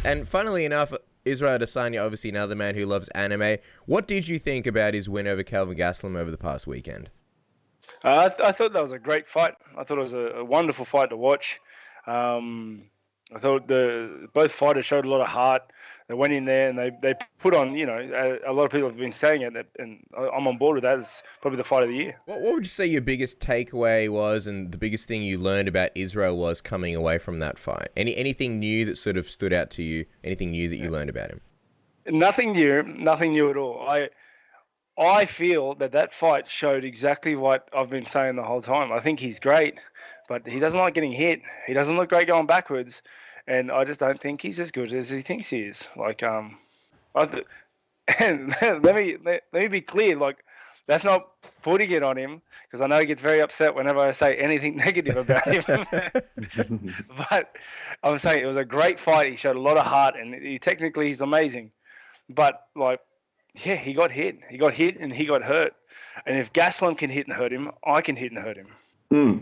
And funnily enough, Israel Adesanya, obviously another man who loves anime. What did you think about his win over Kelvin Gastelum over the past weekend? I thought that was a great fight. I thought it was a wonderful fight to watch. I thought both fighters showed a lot of heart. They went in there and they put on, a lot of people have been saying it, and I'm on board with that. It's probably the fight of the year. What would you say your biggest takeaway was, and the biggest thing you learned about Israel was coming away from that fight? Anything new that sort of stood out to you? Anything new that you learned about him? Nothing new at all. I feel that fight showed exactly what I've been saying the whole time. I think he's great, but he doesn't like getting hit. He doesn't look great going backwards, and I just don't think he's as good as he thinks he is. And let me be clear. Like, that's not putting it on him, because I know he gets very upset whenever I say anything negative about him. But I'm saying it was a great fight. He showed a lot of heart, and he's amazing. But yeah, he got hit. He got hit and he got hurt. And if Gastelum can hit and hurt him, I can hit and hurt him.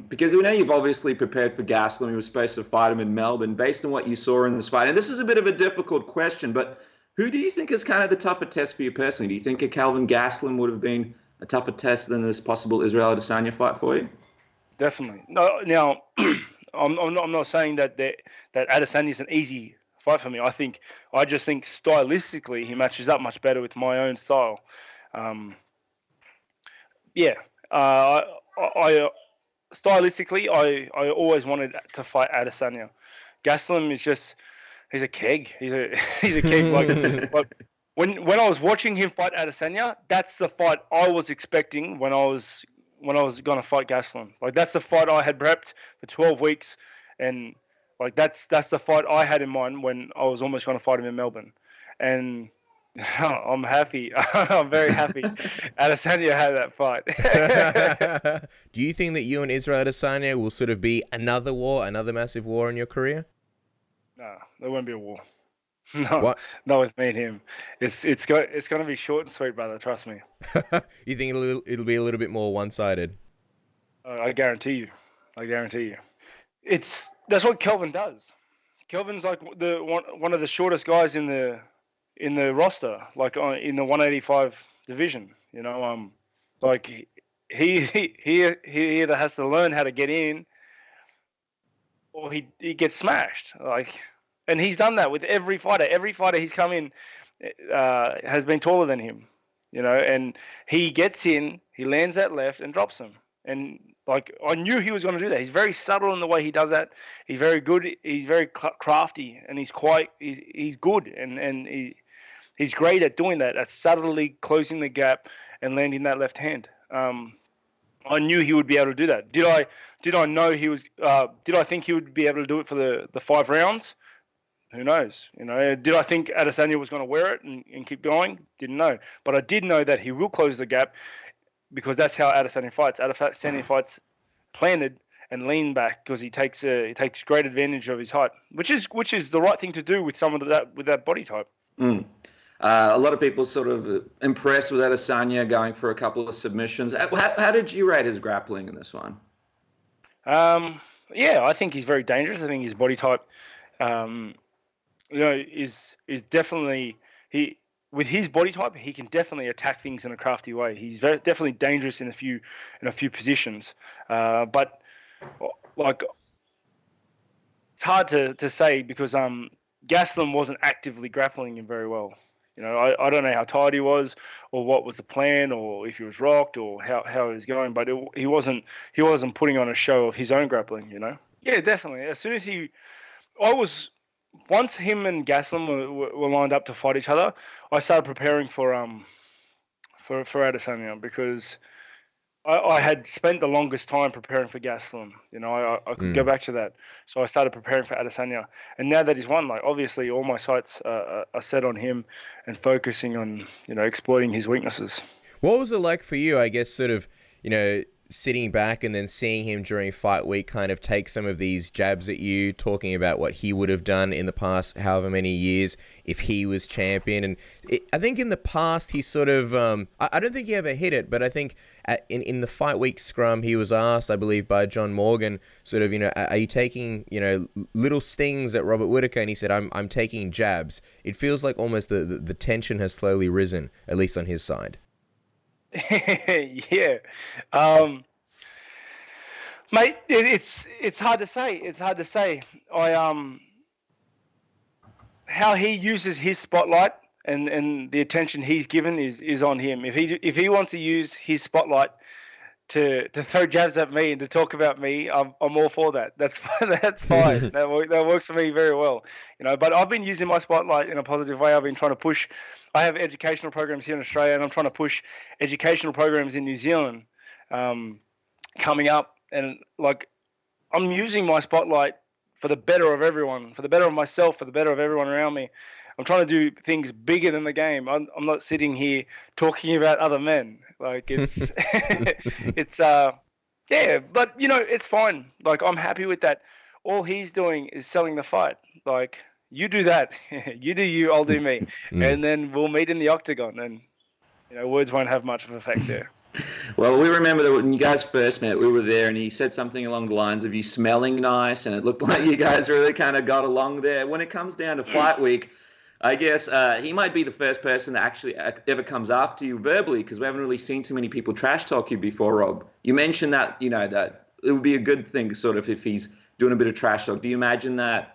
Because we know you've obviously prepared for Gastelum. You were supposed to fight him in Melbourne. Based on what you saw in this fight, and this is a bit of a difficult question, but who do you think is kind of the tougher test for you personally? Do you think a Kelvin Gastelum would have been a tougher test than this possible Israel Adesanya fight for you? Definitely. No, now, I'm not saying that Adesanya is an easy fight for me. I just think stylistically he matches up much better with my own style. Stylistically, I always wanted to fight Adesanya. Gastelum is just, he's a keg. He's a keg. Like when I was watching him fight Adesanya, that's the fight I was expecting when I was gonna fight Gastelum. Like, that's the fight I had prepped for 12 weeks, and that's the fight I had in mind when I was almost going to fight him in Melbourne. And I'm happy. I'm very happy Adesanya had that fight. Do you think that you and Israel Adesanya will sort of be another massive war in your career? No, there won't be a war. No, what? Not with me and him. It's going to be short and sweet, brother. Trust me. You think it'll be a little bit more one-sided? I guarantee you. That's what Kelvin does. Kelvin's like one of the shortest guys in the roster, like in the 185 division. Like he either has to learn how to get in, or he gets smashed. And he's done that with every fighter. Every fighter he's come in has been taller than him, and he gets in, he lands that left and drops him. And I knew he was going to do that. He's very subtle in the way he does that. He's very good. He's very crafty, and he's good, and he's great at doing that, at subtly closing the gap and landing that left hand. I knew he would be able to do that. Did I know he was? Did I think he would be able to do it for the 5 rounds? Who knows? Did I think Adesanya was going to wear it and keep going? Didn't know. But I did know that he will close the gap, because that's how Adesanya fights. Adesanya fights planted and lean back, because he takes great advantage of his height, which is the right thing to do with someone with that body type. A lot of people sort of impressed with Adesanya going for a couple of submissions. How did you rate his grappling in this one? Yeah, I think he's very dangerous. I think his body type, is definitely with his body type, he can definitely attack things in a crafty way. He's definitely dangerous in a few positions. But it's hard to say, because Gastelum wasn't actively grappling him very well. I don't know how tired he was, or what was the plan, or if he was rocked, or how he was going. But he wasn't putting on a show of his own grappling. Yeah, definitely. As soon as once him and Gastelum were lined up to fight each other, I started preparing for Adesanya, because I had spent the longest time preparing for Gastelum. I could go back to that. So I started preparing for Adesanya. And now that he's won, obviously all my sights are set on him and focusing on, exploiting his weaknesses. What was it like for you, I guess, sort of, sitting back and then seeing him during fight week kind of take some of these jabs at you, talking about what he would have done in the past however many years if he was champion. And I think in the past he sort of, I don't think he ever hit it, but I think in the fight week scrum he was asked, I believe by John Morgan, sort of, are you taking, little stings at Robert Whittaker? And he said, I'm taking jabs. It feels like almost the tension has slowly risen, at least on his side. Yeah, mate, it's hard to say. It's hard to say. How he uses his spotlight and the attention he's given is on him. If he wants to use his spotlight to throw jabs at me and to talk about me, I'm all for that. That's fine. That works for me very well. But I've been using my spotlight in a positive way. I've been trying to push. I have educational programs here in Australia, and I'm trying to push educational programs in New Zealand coming up. And I'm using my spotlight for the better of everyone, for the better of myself, for the better of everyone around me. I'm trying to do things bigger than the game. I'm not sitting here talking about other men. It's yeah, but it's fine. I'm happy with that. All he's doing is selling the fight. You do that. You do you, I'll do me. And then we'll meet in the octagon, and words won't have much of an effect there. Well, we remember that when you guys first met, we were there, and he said something along the lines of you smelling nice, and it looked like you guys really kind of got along there. When it comes down to fight week, I guess he might be the first person that actually ever comes after you verbally, because we haven't really seen too many people trash talk you before, Rob. You mentioned that, that it would be a good thing sort of if he's doing a bit of trash talk. Do you imagine that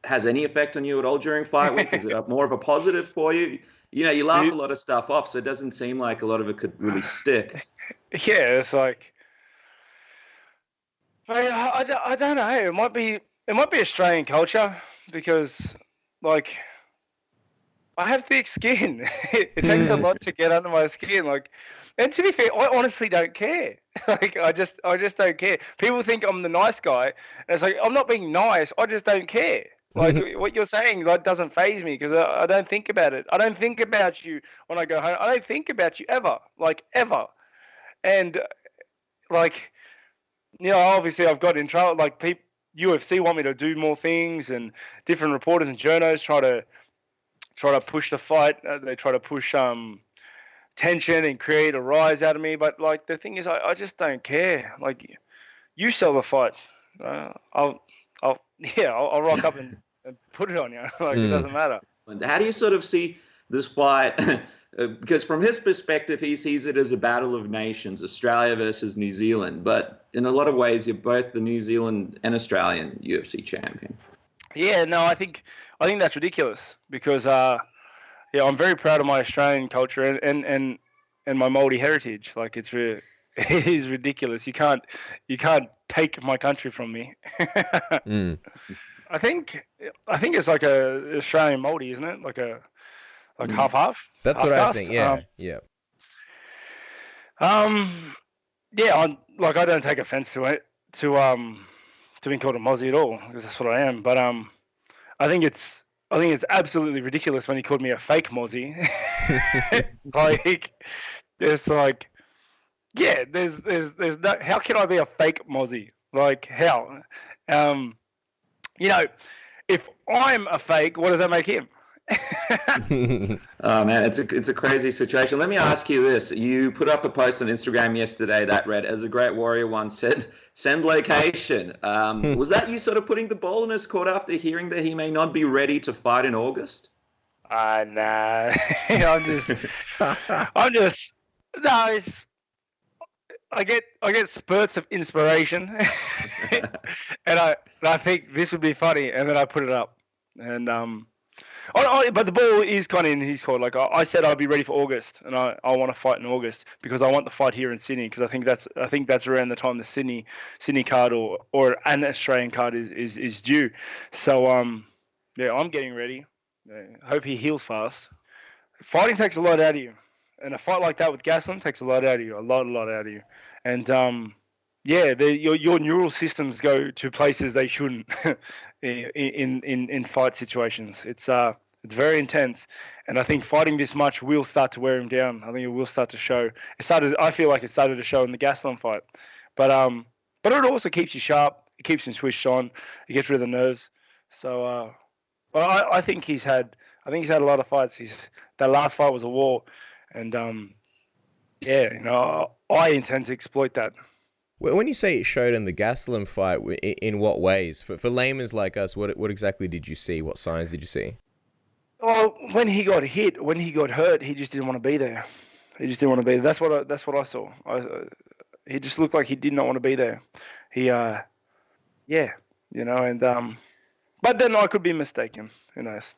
has any effect on you at all during fight week? Is it more of a positive for you? You laugh a lot of stuff off, so it doesn't seem like a lot of it could really stick. Yeah, it's I don't know. It might be Australian culture, because I have thick skin. It takes a lot to get under my skin. And to be fair, I honestly don't care. I just don't care. People think I'm the nice guy, and it's I'm not being nice. I just don't care. What you're saying doesn't faze me, because I don't think about it. I don't think about you when I go home. I don't think about you ever, ever. And obviously I've got in trouble. UFC want me to do more things, and different reporters and journos try to push the fight. They try to push tension and create a rise out of me. But the thing is, I just don't care. You sell the fight. I'll rock up and put it on you. It doesn't matter. How do you sort of see this fight? Because from his perspective, he sees it as a battle of nations, Australia versus New Zealand. But in a lot of ways, you're both the New Zealand and Australian UFC champion. Yeah, no, I think that's ridiculous, because I'm very proud of my Australian culture and my Māori heritage. It is ridiculous. You can't take my country from me. I think it's like a Australian Māori, isn't it? Half. That's half what cast. I think. Yeah. Yeah. I don't take offense to it, to being called a Mozzie at all, because that's what I am. But I think it's absolutely ridiculous when he called me a fake Mozzie. There's no, how can I be a fake Mozzie? How? If I'm a fake, what does that make him? Oh man, it's a crazy situation. Let me ask you this: you put up a post on Instagram yesterday that read, "As a great warrior once said, send location." Was that you sort of putting the ball in his court after hearing that he may not be ready to fight in August? Nah. I get spurts of inspiration, and I think this would be funny, and then I put it up, and but the ball is kind of in his court. I said I'd be ready for August, and I want to fight in August, because I want the fight here in Sydney, because I think that's around the time the Sydney card or an Australian card is due. So I'm getting ready. Hope he heals fast. Fighting takes a lot out of you, and a fight like that with Gastelum takes a lot out of you, a lot out of you. And your neural systems go to places they shouldn't in fight situations. It's It's very intense, and I think fighting this much will start to wear him down. I think it will start to show. I feel like it started to show in the Gastelum fight, but it also keeps you sharp. It keeps him switched on. It gets rid of the nerves. So, I think he's had a lot of fights. That last fight was a war, and I intend to exploit that. When you say it showed in the Gastelum fight, in what ways? For laymen's like us, what exactly did you see? What signs did you see? Well, when he got hurt, he just didn't want to be there. He just didn't want to be there. That's what I saw. He just looked like he did not want to be there. And but then I could be mistaken. Who knows?